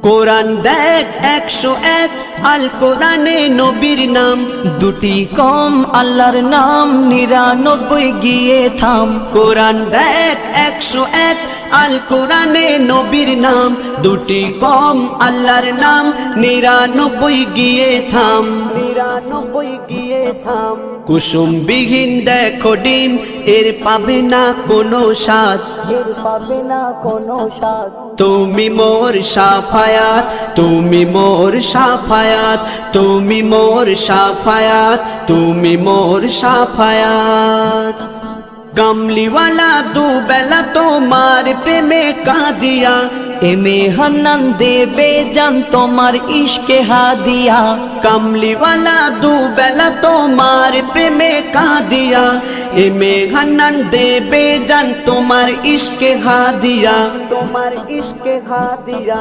কোরআন দেখ 101 আল কোরআনে নবীর নাম, দুটি কম আল্লাহর নাম 99 গিয়ে থাম। কোরআন দেখ 101 আল কোরআনে নবীর নাম, দুটি কম আল্লাহর নাম 99 গিয়ে থাম। 99 গিয়ে থাম। কুসুম বিহীন দেখো ডিম, এর পাবে না কোনো স্বাদ, এর পাবে না কোনো স্বাদ। তুমি মোর শাফায়াত, তুমি মোর শাফায়াত, তুমি মোর শাফায়াত, তুমি মোর শাফায়াত। কামলিওয়ালা দুবেলা তোমার প্রেমে কাঁদিয়া, এমে হান্নান দেবে জান তোমার ইশকে হাদিয়া। কামলিওয়ালা দুবেলা তোমার প্রেমে কাঁদিয়া, এমে হান্নান দেবে জান তোমার ইশকে হাদিয়া, তোমার ইশকে হাদিয়া।